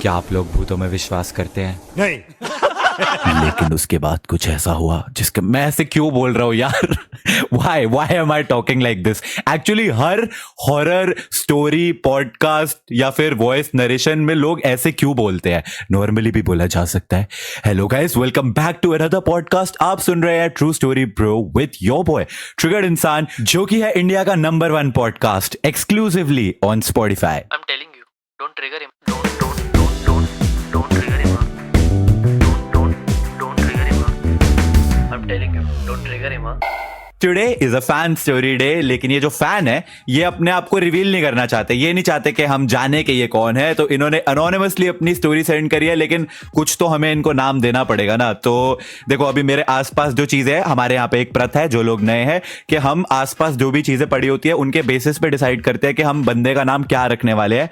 क्या आप लोग भूतों में विश्वास करते हैं? नहीं। लेकिन उसके बाद कुछ ऐसा हुआ जिसके मैं ऐसे क्यों बोल रहा हूं यार? Why am I talking like this? Actually her horror story podcast या फिर वॉइस नरेशन में लोग ऐसे क्यों बोलते हैं? नॉर्मली भी बोला जा सकता है। Hello guys, welcome back to another podcast. आप सुन रहे हैं true story bro with your boy triggered Insaan, जो कि है इंडिया का number 1 podcast exclusively on Spotify. I'm telling you, don't trigger him. Don't trigger him. Don't trigger him. I'm telling you, don't trigger him. Today is a fan story day, लेकिन ये जो fan है ये अपने आप को reveal नहीं करना चाहते। ये नहीं चाहते कि हम जाने कि ये कौन है, तो इन्होंने अनोनिमसली अपनी स्टोरी सेंड करी है, लेकिन कुछ तो हमें इनको नाम देना पड़ेगा ना। तो देखो, अभी मेरे आसपास जो चीजें है, हमारे यहाँ पे एक प्रथा है, जो लोग नए हैं, कि हम आसपास जो भी चीजें पड़ी होती है उनके बेसिस पे डिसाइड करते हैं कि हम बंदे का नाम क्या रखने वाले हैं।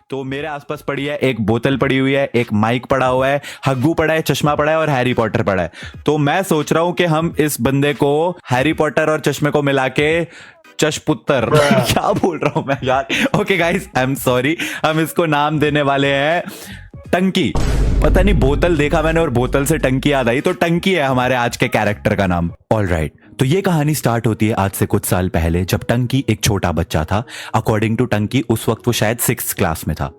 तो मेरे आसपास पड़ी है, एक बोतल पड़ी हुई है, एक माइक पड़ा हुआ है, हग्गू पड़ा है, चश्मा पड़ा है और हैरी पॉटर पड़ा है। तो मैं सोच रहा हूं कि हम इस बंदे को हैरी पॉटर और चश्मे को मिला के चशपुत्तर क्या बोल रहा हूं मैं यार? Okay guys, I am sorry. हम इसको नाम देने वाले हैं टंकी। पता नहीं, बोतल देखा मैंने और बोतल से टंकी याद आई, तो टंकी है हमारे आज के कैरेक्टर का नाम। ऑलराइट, तो ये कहानी स्टार्ट होती है आज से कुछ साल पहले, जब टंकी एक छोटा बच्चा था। अकॉर्डिंग टू टंकी उस वक्त वो शायद 6th क्लास में था।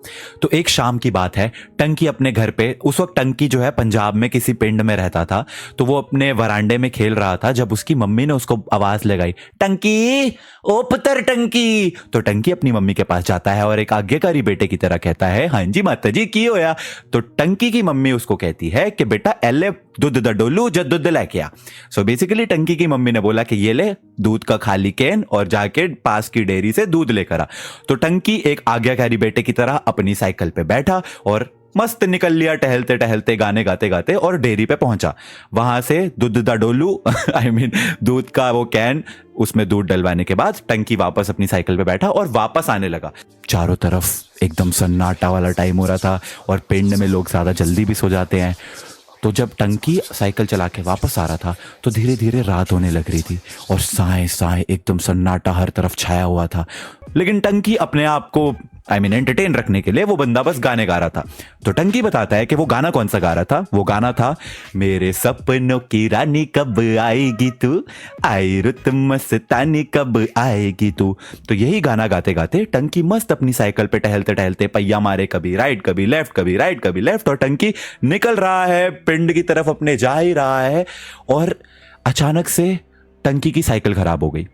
तो एक शाम की बात है, टंकी अपने घर पे, उस वक्त टंकी जो है पंजाब में किसी पिंड में रहता था, तो वो अपने वरांडे में खेल रहा था जब उसकी मम्मी ने उसको आवाज लगाई, टंकी, ओ पुत्र टंकी। तो टंकी अपनी मम्मी के पास जाता है और एक आज्ञाकारी बेटे की तरह कहता है, हाँ जी माता जी, की होया? तो टंकी की मम्मी उसको कहती है कि बेटा एले दूध दा डोलू जब दूध लेके आ। सो बेसिकली टंकी की मम्मी ने बोला कि ये ले दूध का खाली कैन और जाके पास की डेयरी से दूध लेकर आ। तो टंकी एक आज्ञाकारी बेटे की तरह अपनी साइकिल पे बैठा और मस्त निकल लिया, टहलते टहलते, गाने गाते गाते, और डेयरी पे पहुंचा। वहां से दूध दा डोलू आई मीन दूध का वो कैन, उसमें दूध डलवाने के बाद टंकी वापस अपनी साइकिल पे बैठा और वापस आने लगा। चारों तरफ एकदम सन्नाटा वाला टाइम हो रहा था और पिंड में लोग ज्यादा जल्दी भी सो जाते हैं। तो जब टंकी साइकिल चला के वापस आ रहा था तो धीरे धीरे रात होने लग रही थी और साए साए एकदम सन्नाटा हर तरफ छाया हुआ था। लेकिन टंकी अपने आप को एंटरटेन रखने के लिए वो बंदा बस गाने गा रहा था। तो टंकी बताता है कि वो गाना कौन सा गा रहा था। वो गाना था, मेरे सपनों की रानी कब आएगी तू, आई रुत मस्तानी कब आएगी तू। तो यही गाना गाते गाते टंकी मस्त अपनी साइकिल पे टहलते टहलते पहिया मारे, कभी राइट कभी लेफ्ट, कभी राइट कभी लेफ्ट, और टंकी निकल रहा है पिंड की तरफ, अपने जा ही रहा है। और अचानक से टंकी की साइकिल खराब हो गई।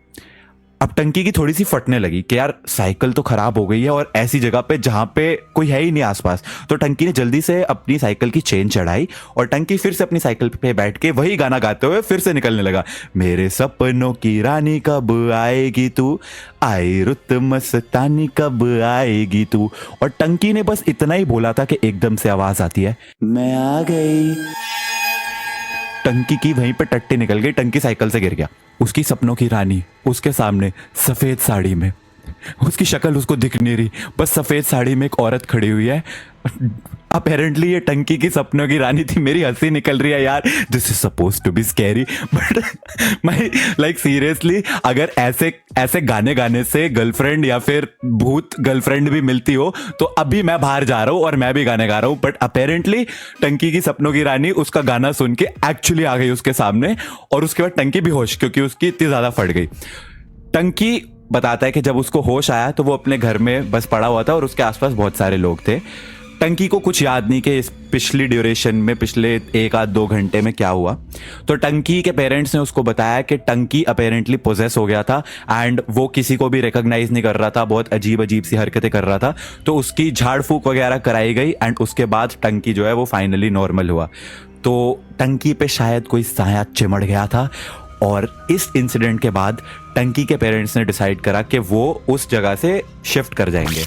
अब टंकी की थोड़ी सी फटने लगी कि यार साइकिल तो खराब हो गई है और ऐसी जगह पे जहां पे कोई है ही नहीं आसपास। तो टंकी ने जल्दी से अपनी साइकिल की चेन चढ़ाई और टंकी फिर से अपनी साइकिल पे बैठ के वही गाना गाते हुए फिर से निकलने लगा, मेरे सपनों की रानी कब आएगी तू, आई रुत मस्तानी कब आएगी तू। और टंकी ने बस इतना ही बोला था कि एकदम से आवाज आती है, मैं आ गई। टंकी की वहीं पे टट्टी निकल गई, टंकी साइकिल से गिर गया। उसकी सपनों की रानी उसके सामने सफेद साड़ी में, उसकी शक्ल उसको दिख नहीं रही, बस सफेद साड़ी में एक औरत खड़ी हुई है। अपेरेंटली ये टंकी की सपनों की रानी थी। मेरी हंसी निकल रही है यार, this is suppose to be scary, but मैं लाइक सीरियसली, अगर ऐसे गाने गाने से गर्लफ्रेंड या फिर भूत गर्लफ्रेंड भी मिलती हो तो अभी मैं बाहर जा रहा हूं और मैं भी गाने गा रहा हूं। बट अपेरेंटली टंकी की सपनों की रानी उसका गाना सुन के एक्चुअली आ गई उसके सामने, और उसके बाद टंकी भी होश, क्योंकि उसकी इतनी ज्यादा फट गई। टंकी बताता है कि जब उसको होश आया तो वो अपने घर में बस पड़ा हुआ था और उसके आसपास बहुत सारे लोग थे। टंकी को कुछ याद नहीं कि इस पिछली ड्यूरेशन में, पिछले 1-2 घंटे में क्या हुआ। तो टंकी के पेरेंट्स ने उसको बताया कि टंकी अपेरेंटली पोजेस हो गया था एंड वो किसी को भी रिकॉग्नाइज नहीं कर रहा था, बहुत अजीब अजीब सी हरकतें कर रहा था। तो उसकी झाड़ फूक वगैरह कराई गई एंड उसके बाद टंकी जो है वो फाइनली नॉर्मल हुआ। तो टंकी पे शायद कोई साया चिमड़ गया था और इस इंसिडेंट के बाद टंकी के पेरेंट्स ने डिसाइड करा कि वो उस जगह से शिफ्ट कर जाएंगे।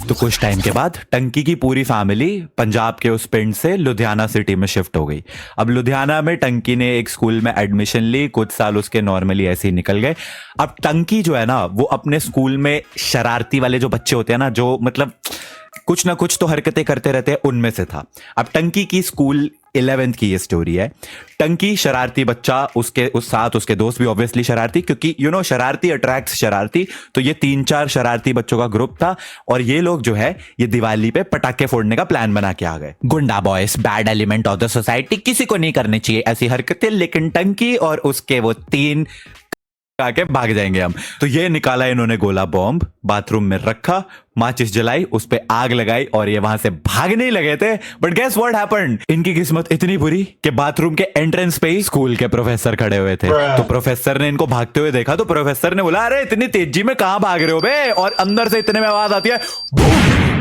तो कुछ टाइम के बाद टंकी की पूरी फैमिली पंजाब के उस पिंड से लुधियाना सिटी में शिफ्ट हो गई। अब लुधियाना में टंकी ने एक स्कूल में एडमिशन ली, कुछ साल उसके नॉर्मली ऐसे ही निकल गए। अब टंकी जो है ना, वो अपने स्कूल में शरारती वाले जो बच्चे होते हैं ना, जो मतलब कुछ ना कुछ तो हरकतें करते रहते हैं, उनमें से था। अब टंकी की स्कूल 11th की ये स्टोरी है। टंकी शरारती बच्चा, उसके दोस्त भी ऑब्वियसली शरारती, क्योंकि शरारती अट्रैक्ट्स शरारती। तो ये 3-4 शरारती बच्चों का ग्रुप था और ये लोग जो है ये दिवाली पे पटाखे फोड़ने का प्लान बना के आ गए। गुंडा boys, bad element of the society, किसी को नहीं करनी चाहिए ऐसी हरकतें, लेकिन टंकी और उसके वो 3 आके भाग जाएंगे हम। तो ये निकाला इन्होंने गोला बॉम्ब, बाथरूम में रखा, माचिस जलाई, उस पे आग लगाई और ये वहां से भागने ही लगे थे। बट गेस व्हाट हैपेंड, इनकी किस्मत इतनी बुरी कि बाथरूम के एंट्रेंस पे ही स्कूल के प्रोफेसर खड़े हुए थे। तो प्रोफेसर ने इनको भागते हुए देखा, तो प्रोफेसर ने बोला, अरे इतनी तेजी में कहां भाग रहे हो बे? और अंदर से इतने में आवाज आती है,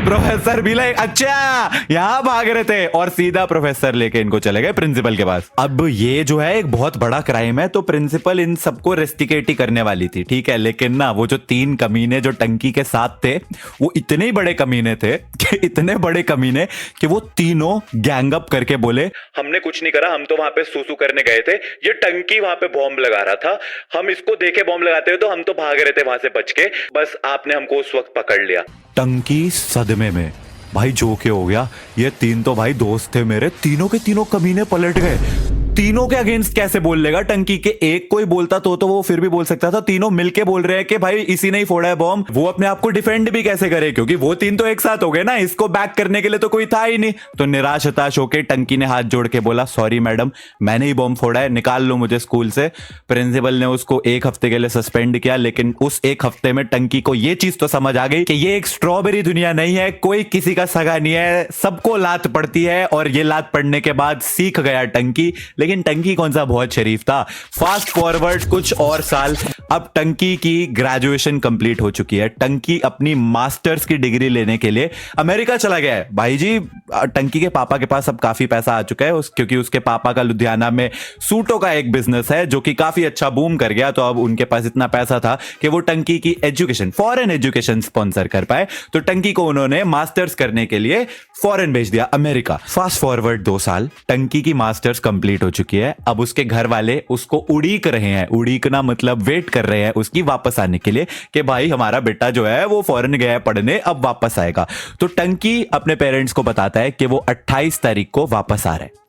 प्रोफेसर भी लाइक, अच्छा यहां भाग रहे थे, और सीधा प्रोफेसर लेके इनको चले गए प्रिंसिपल के पास। अब ये जो है एक बहुत बड़ा क्राइम है, तो प्रिंसिपल इन सबको रेस्टिकेट ही करने वाली थी, ठीक है। लेकिन ना वो जो 3 कमीने जो टंकी के साथ थे, वो इतने बड़े कमीने थे कि इतने बड़े कमीने कि वो तीनों गैंग अप करके बोले, हमने कुछ नहीं करा, हम तो वहां पे सूसू करने गए थे, ये टंकी वहां पे बॉम्ब लगा रहा था, हम इसको देखे बॉम्ब लगाते हुए तो हम तो भाग रहे थे वहां से बच के, बस आपने हमको उस वक्त पकड़ लिया। टंकी सदमे में, भाई जो के हो गया, ये 3 तो भाई दोस्त थे मेरे, तीनों के तीनों कमीने पलट गए। तीनों के अगेंस्ट कैसे बोल लेगा टंकी के? एक कोई बोलता तो वो फिर भी बोल सकता था, तीनों मिलके बोल रहे हैं कि भाई इसी ने ही फोड़ा है बॉम्ब। वो अपने आप को डिफेंड भी कैसे करे, क्योंकि वो 3 तो एक साथ हो गए ना, इसको बैक करने के लिए तो कोई था ही नहीं। तो निराश हताश होकर टंकी ने हाथ जोड़ के बोला, सॉरी मैडम, मैंने ही बॉम्ब फोड़ा है, निकाल लो मुझे स्कूल से। प्रिंसिपल ने उसको 1 हफ्ते के लिए सस्पेंड किया, लेकिन उस 1 हफ्ते में टंकी को ये चीज तो समझ आ गई कि ये एक स्ट्रॉबेरी दुनिया नहीं है, कोई किसी का सगा नहीं है, सबको लात पड़ती है। और ये लात पड़ने के बाद सीख गया टंकी। लेकिन टंकी कौन सा बहुत शरीफ था। फास्ट फॉरवर्ड कुछ और साल, अब टंकी की ग्रेजुएशन कंप्लीट हो चुकी है। टंकी अपनी मास्टर्स की डिग्री लेने के लिए अमेरिका चला गया है। भाई जी, टंकी के पापा के पास अब काफी पैसा आ चुका है, क्योंकि उसके पापा का लुधियाना में सूटों का एक बिजनेस है जो कि काफी अच्छा बूम कर गया। तो अब उनके पास इतना पैसा था कि वो टंकी की एजुकेशन, फॉरेन एजुकेशन स्पॉन्सर कर पाए। तो टंकी को उन्होंने मास्टर्स करने के लिए फॉरेन भेज दिया, अमेरिका। फास्ट फॉरवर्ड 2 साल, टंकी की मास्टर्स कंप्लीट हो चुकी है। अब उसके घर वाले उसको उड़ीक रहे हैं, उड़ीकना मतलब वेट कर रहे हैं उसकी वापस आने के लिए, कि भाई हमारा बेटा जो है वो फॉरेन गया है पढ़ने, अब वापस आएगा। तो टंकी अपने पेरेंट्स को बताता है कि वो 28 तारीख को वापस आ रहे हैं।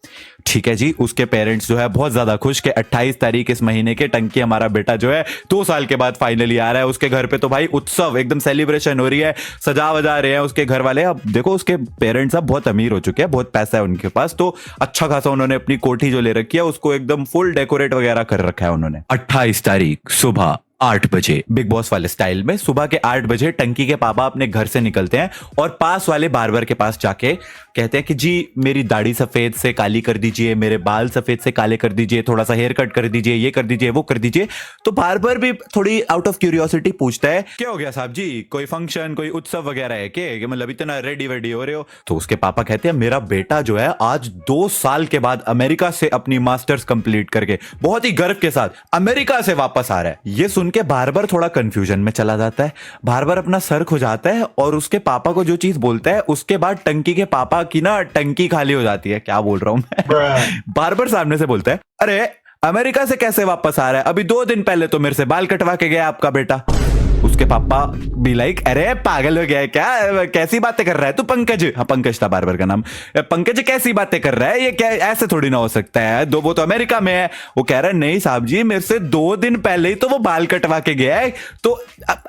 ठीक है जी, उसके पेरेंट्स जो है बहुत ज्यादा खुश कि 28 तारीख इस महीने के टंकी हमारा बेटा जो है 2 साल के बाद फाइनली आ रहा है। उसके घर पे तो भाई उत्सव, एकदम सेलिब्रेशन हो रही है, सजा वजा रहे हैं उसके घर वाले। अब देखो उसके पेरेंट्स अब बहुत अमीर हो चुके हैं, बहुत पैसा है उनके पास, तो अच्छा खासा उन्होंने अपनी कोठी जो ले रखी है उसको एकदम फुल डेकोरेट वगैरह कर रखा है उन्होंने। 28 तारीख सुबह 8 बजे, बिग बॉस वाले स्टाइल में सुबह के 8 बजे टंकी के पापा अपने घर से निकलते हैं और पास वाले बार्बर के पास जाके कहते हैं कि जी मेरी दाढ़ी सफेद से काली कर दीजिए, मेरे बाल सफेद से काले कर दीजिए, थोड़ा सा हेयर कट कर दीजिए, ये कर दीजिए, वो कर दीजिए। तो बार्बर भी थोड़ी आउट ऑफ क्यूरियोसिटी पूछता है, क्या हो गया साहब जी, कोई फंक्शन, कोई उत्सव वगैरह है कि मतलब इतना रेडी वेडी हो रहे हो? तो उसके पापा कहते हैं मेरा बेटा जो है आज 2 साल के बाद अमेरिका से अपनी मास्टर्स कंप्लीट करके बहुत ही गर्व के साथ अमेरिका से वापस आ रहा है। ये सुन के बार्बर थोड़ा कंफ्यूजन में चला जाता है, बार्बर अपना सर खुजाता है और उसके पापा को जो चीज बोलता है उसके बाद टंकी के पापा की ना टंकी खाली हो जाती है। क्या बोल रहा हूं मैं? बार्बर सामने से बोलता है, अरे अमेरिका से कैसे वापस आ रहा है? अभी 2 दिन पहले तो मेरे से बाल कटवा के गया आपका बेटा। उसके पापा भी लाइक, अरे पागल हो गया है क्या, कैसी बातें कर रहा है तू पंकज? हाँ पंकज था बार्बर का नाम। पंकज कैसी बातें कर रहा है, ये क्या, ऐसे थोड़ी ना हो सकता है, वो तो अमेरिका में है। वो कह रहा है नहीं साहब जी, मेरे से 2 दिन पहले ही तो वो बाल कटवा के गया है, तो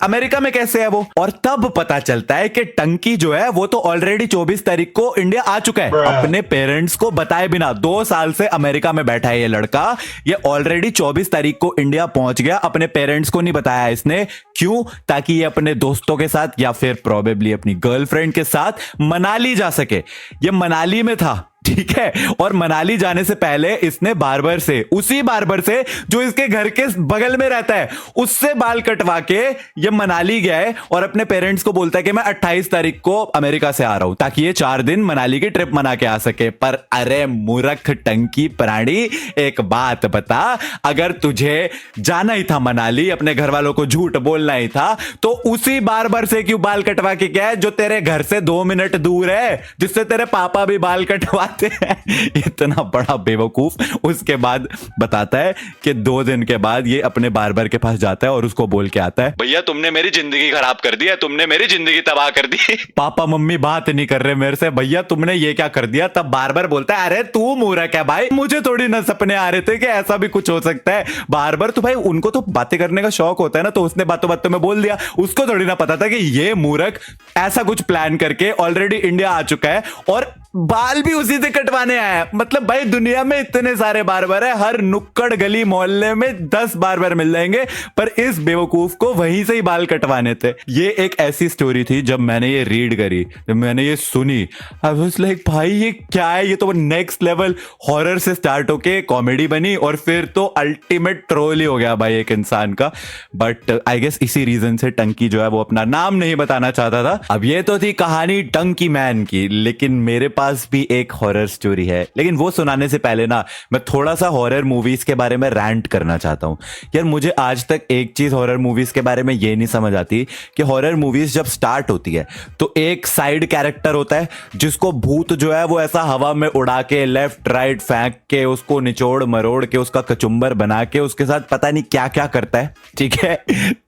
अमेरिका में कैसे है वो? और तब पता चलता है कि टंकी जो है वो तो ऑलरेडी 24 तारीख को इंडिया आ चुका है, अपने पेरेंट्स को बताए बिना। 2 साल से अमेरिका में बैठा है ये लड़का, ये ऑलरेडी 24 तारीख को इंडिया पहुंच गया, अपने पेरेंट्स को नहीं बताया इसने। क्यों? ताकि ये अपने दोस्तों के साथ या फिर प्रोबेबली अपनी गर्लफ्रेंड के साथ मनाली जा सके। ये मनाली में था, ठीक है, और मनाली जाने से पहले इसने बार्बर से, उसी बार्बर से जो इसके घर के बगल में रहता है, उससे बाल कटवा के ये मनाली गया है और अपने पेरेंट्स को बोलता है कि मैं 28 तारीख को अमेरिका से आ रहा हूं, ताकि ये 4 दिन मनाली की ट्रिप मना के आ सके। पर अरे मूर्ख टंकी प्राणी, एक बात बता, अगर तुझे जाना ही था मनाली, अपने घर वालों को झूठ बोलना ही था, तो उसी बार्बर से क्यों बाल कटवा के गया है जो तेरे घर से 2 मिनट दूर है, जिससे तेरे पापा भी बाल कटवा आते हैं। इतना बड़ा बेवकूफ उसके बाद बताता है कि 2 दिन के बाद ये अपने बार्बर के पास जाता है और उसको बोल के आता है, भैया तुमने मेरी जिंदगी खराब कर दी है, तुमने मेरी जिंदगी तबाह कर दी। पापा मम्मी बात नहीं कर रहे मेरे से, भैया तुमने ये क्या कर दिया। तब बार्बर बोलता है, अरे तू मूर्ख है भाई, मुझे थोड़ी ना सपने आ रहे थे कि ऐसा भी कुछ हो सकता है। बार्बर तो भाई उनको तो बातें करने का शौक होता है ना, तो उसने बातों बातों में बोल दिया। उसको थोड़ी ना पता था कि ये मूर्ख ऐसा कुछ प्लान करके ऑलरेडी इंडिया आ चुका है और बाल भी उसी से कटवाने आया है। मतलब भाई दुनिया में इतने सारे बार्बर है, हर नुक्कड़ गली मोहल्ले में 10 बार्बर मिल जाएंगे, पर इस बेवकूफ को वहीं से ही बाल कटवाने थे। ये एक ऐसी स्टोरी थी, जब मैंने ये रीड करी, जब मैंने ये सुनी, आई वाज लाइक भाई ये क्या है। ये तो नेक्स्ट लेवल हॉरर से स्टार्ट होके कॉमेडी बनी और फिर तो अल्टीमेट ट्रोल ही हो गया भाई एक इंसान का। बट आई गेस इसी रीजन से टंकी जो है वो अपना नाम नहीं बताना चाहता था। अब ये तो थी कहानी टंकी मैन की, लेकिन मेरे पास भी एक हॉरर स्टोरी है। लेकिन वो सुनाने से पहले ना मैं थोड़ा सा हॉरर मूवीज के बारे में रैंट करना चाहता हूं। यार मुझे आज तक एक चीज हॉरर मूवीज के बारे में ये नहीं समझ आती कि हॉरर मूवीज जब स्टार्ट होती है तो एक साइड कैरेक्टर होता है जिसको भूत जो है वो ऐसा हवा में उड़ा के लेफ्ट राइट फेंक के उसको निचोड़ मरोड़ के उसका कचुम्बर बना के उसके साथ पता नहीं क्या क्या करता है, ठीक है।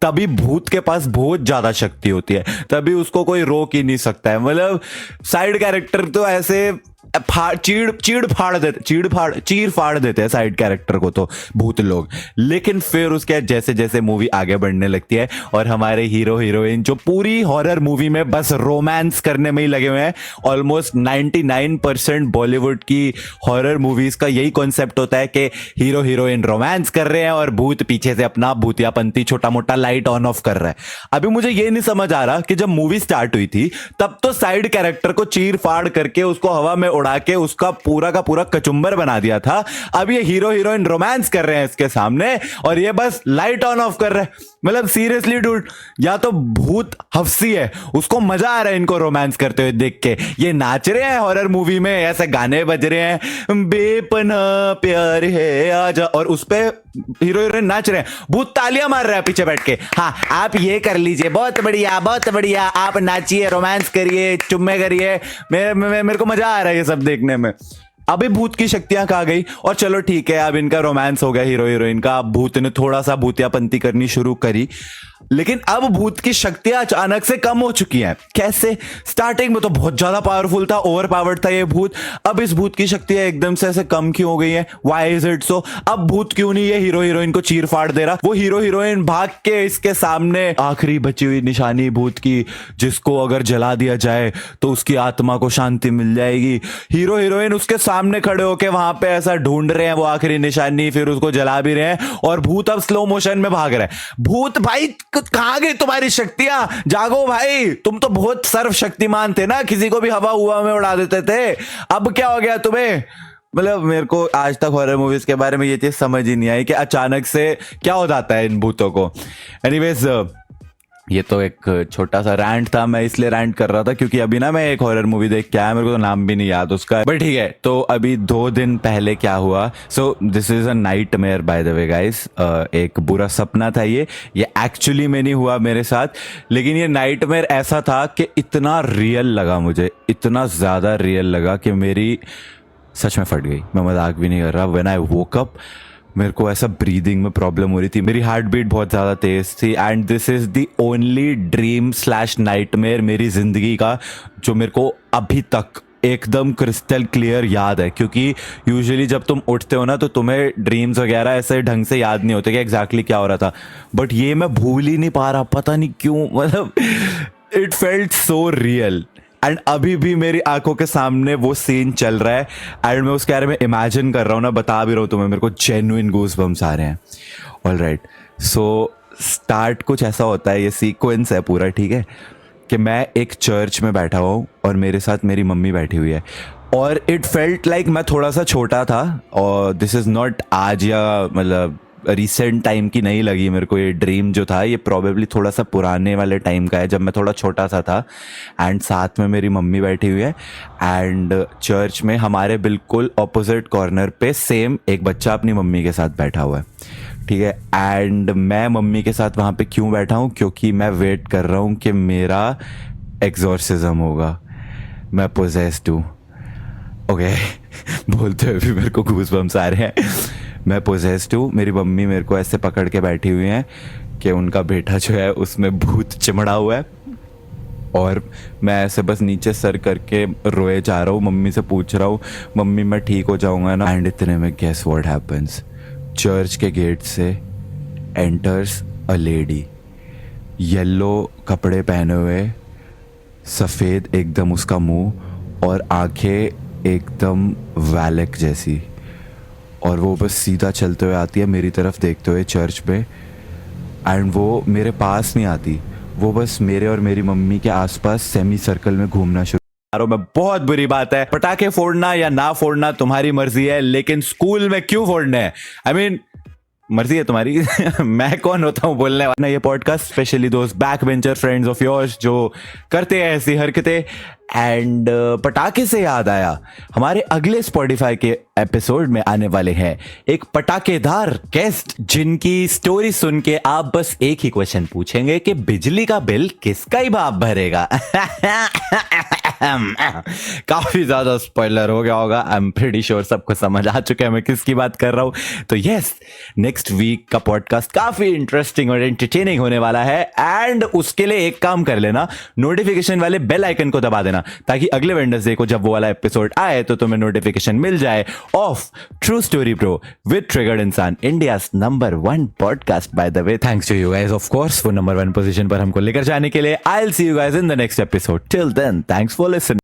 तभी भूत के पास बहुत ज्यादा शक्ति होती है, तभी उसको कोई रोक ही नहीं सकता है। मतलब साइड कैरेक्टर तो ऐसे चीड़ फाड़ देते हैं साइड कैरेक्टर को तो भूत लोग। लेकिन फिर उसके जैसे जैसे मूवी आगे बढ़ने लगती है और हमारे हीरो हीरोइन जो पूरी हॉरर मूवी में बस रोमांस करने में ही लगे हुए हैं, ऑलमोस्ट 99% बॉलीवुड की हॉरर मूवीज का यही कॉन्सेप्ट होता है कि हीरो हीरोइन रोमांस कर रहे हैं और भूत पीछे से अपना भूतियापंती छोटा मोटा लाइट ऑन ऑफ कर रहा है। अभी मुझे ये नहीं समझ आ रहा कि जब मूवी स्टार्ट हुई थी तब तो साइड कैरेक्टर को चीर फाड़ करके उसको हवा में उड़ा के उसका पूरा का पूरा कचुम्बर बना दिया था। अब ये हीरो हीरोइन रोमांस कर रहे हैं इसके सामने और ये बस लाइट ऑन ऑफ कर रहे हैं। मतलब सीरियसली डूड, या तो भूत हफ्सी है, उसको मजा आ रहा है इनको रोमांस करते हुए देख के, ये नाच रहे हैं हॉरर मूवी में, ऐसे गाने बज रहे हैं बेपनाह प्यार है आजा, और उस पे हीरो हीरोइन नाच रहे हैं, भूत तालियां मार रहा है पीछे बैठ के, हाँ आप ये कर लीजिए, बहुत बढ़िया, आप नाचिए, रोमांस करिए, चुम्मे करिए, मेरे को मजा आ रहा है ये सब देखने में। अभी भूत की शक्तियां कहाँ गई? और चलो ठीक है, अब इनका रोमांस हो गया हीरो हीरोइन का, अब भूत ने थोड़ा सा भूतियापंती करनी शुरू करी, लेकिन अब भूत की शक्तियां अचानक से कम हो चुकी हैं। कैसे? स्टार्टिंग में तो बहुत ज्यादा पावरफुल था, ओवर पावर्ड था ये भूत, अब इस भूत की शक्तियां एकदम से ऐसे कम क्यों हो गई हैं? Why is it so? अब भूत क्यों नहीं ये हीरो हीरोइन को चीर फाड़ दे रहा? वो हीरो हीरोइन भाग के इसके सामने आखिरी बची हुई निशानी भूत की, जिसको अगर जला दिया जाए तो उसकी आत्मा को शांति मिल जाएगी, हीरो हीरोइन उसके सामने खड़े होके वहां पे ऐसा ढूंढ रहे हैं वो आखिरी निशानी, फिर उसको जला भी रहे हैं और भूत अब स्लो मोशन में भाग रहा है। भूत भाई कहां गई तुम्हारी शक्तियां? जागो भाई, तुम तो बहुत सर्वशक्तिमान थे ना, किसी को भी हवा हुआ में उड़ा देते थे, अब क्या हो गया तुम्हें? मतलब मेरे को आज तक हॉरर मूवीज के बारे में ये चीज समझ ही नहीं आई कि अचानक से क्या हो जाता है इन भूतों को। एनीवेज ये तो एक छोटा सा रैंट था, मैं इसलिए रैंट कर रहा था क्योंकि अभी ना मैं एक हॉरर मूवी देख के आया, मेरे को तो नाम भी नहीं याद उसका, बट ठीक है। तो अभी 2 दिन पहले क्या हुआ, so this is a nightmare bye the way guys, एक बुरा सपना था ये एक्चुअली में नहीं हुआ मेरे साथ, लेकिन ये नाइटमेयर ऐसा था कि इतना रियल लगा मुझे, इतना ज्यादा रियल लगा कि मेरी सच में फट गई, मैं मजाक भी नहीं कर रहा। व्हेन आई वोक अप मेरे को ऐसा ब्रीदिंग में प्रॉब्लम हो रही थी, मेरी हार्ट बीट बहुत ज़्यादा तेज थी, and this is the only dream / nightmare मेरी ज़िंदगी का जो मेरे को अभी तक एकदम क्रिस्टल क्लियर याद है। क्योंकि यूजुअली जब तुम उठते हो ना तो तुम्हें ड्रीम्स वगैरह ऐसे ढंग से याद नहीं होते कि एग्जैक्टली क्या हो रहा था, बट ये मैं भूल ही नहीं पा रहा, पता नहीं क्यों, मतलब it felt so real. And अभी भी मेरी आंखों के सामने वो सीन चल रहा है एंड मैं उसके बारे में इमेजिन कर रहा हूँ ना, बता भी रहा हूँ तुम्हें, मेरे को जेन्युइन गूज़बम्स आ रहे हैं। ऑलराइट, सो स्टार्ट कुछ ऐसा होता है, ये सीक्वेंस है पूरा, ठीक है, कि मैं एक चर्च में बैठा हुआ हूँ और मेरे साथ मेरी मम्मी बैठी हुई है, और इट फेल्ट लाइक मैं थोड़ा सा छोटा था, और दिस इज़ नॉट आज या मतलब रिसेंट टाइम की नहीं लगी मेरे को ये ड्रीम जो था, ये प्रोबेबली थोड़ा सा पुराने वाले टाइम का है जब मैं थोड़ा छोटा सा था, एंड साथ में मेरी मम्मी बैठी हुई है, एंड चर्च में हमारे बिल्कुल ऑपोजिट कॉर्नर पे सेम एक बच्चा अपनी मम्मी के साथ बैठा हुआ है, ठीक है। एंड मैं मम्मी के साथ वहाँ पे क्यों बैठा हूँ? क्योंकि मैं वेट कर रहा हूँ कि मेरा एग्जॉर्सिज्म होगा, मैं पोजेस्ड हूँ। ओके बोलते हुए भी मेरे को गूज़बम्स आ रहे हैं। मैं पोजेस्ड हूँ, मेरी मम्मी मेरे को ऐसे पकड़ के बैठी हुई हैं कि उनका बेटा जो है उसमें भूत चिमड़ा हुआ है, और मैं ऐसे बस नीचे सर करके रोए जा रहा हूँ। मम्मी से पूछ रहा हूँ, मम्मी मैं ठीक हो जाऊँगा ना? एंड इतने में गेस व्हाट हैपेंस, चर्च के गेट से एंटर्स अ लेडी, येलो कपड़े पहने हुए, सफ़ेद एकदम उसका मुंह और आंखें एकदम वैलेक जैसी, और वो बस सीधा चलते हुए आती है मेरी तरफ देखते हुए चर्च में। एंड वो मेरे पास नहीं आती, वो बस मेरे और मेरी मम्मी के आसपास सेमी सर्कल में घूमना शुरू में। बहुत बुरी बात है, पटाखे फोड़ना या ना फोड़ना तुम्हारी मर्जी है, लेकिन स्कूल में क्यों फोड़ने हैं? आई मीन मर्जी है तुम्हारी मैं कौन होता हूँ बोलने वाला? ये पॉडकास्ट स्पेशली दोस्त back bencher friends of yours जो करते हैं ऐसी हरकतें। एंड पटाखे से याद आया, हमारे अगले स्पॉटिफाई के एपिसोड में आने वाले हैं एक पटाखेदार गेस्ट, जिनकी स्टोरी सुन के आप बस एक ही क्वेश्चन पूछेंगे कि बिजली का बिल किसका ही बाप भरेगा? काफी ज्यादा स्पॉइलर हो गया होगा, आई एम प्रीटी श्योर सबको समझ आ चुका है मैं किसकी बात कर रहा हूं। तो यस, नेक्स्ट वीक का पॉडकास्ट काफी इंटरेस्टिंग और एंटरटेनिंग होने वाला है। एंड उसके लिए एक काम कर लेना, नोटिफिकेशन वाले बेल आइकन को दबा देना, ताकि अगले वेडनेसडे को जब वो वाला एपिसोड आए तो तुम्हें नोटिफिकेशन मिल जाए of true story bro with triggered Insaan, India's number 1 podcast by the way. Thanks to you guys of course वो नंबर 1 पोजीशन पर हमको लेकर जाने के लिए। I will see you guys in the next episode. Till then, thanks for listening.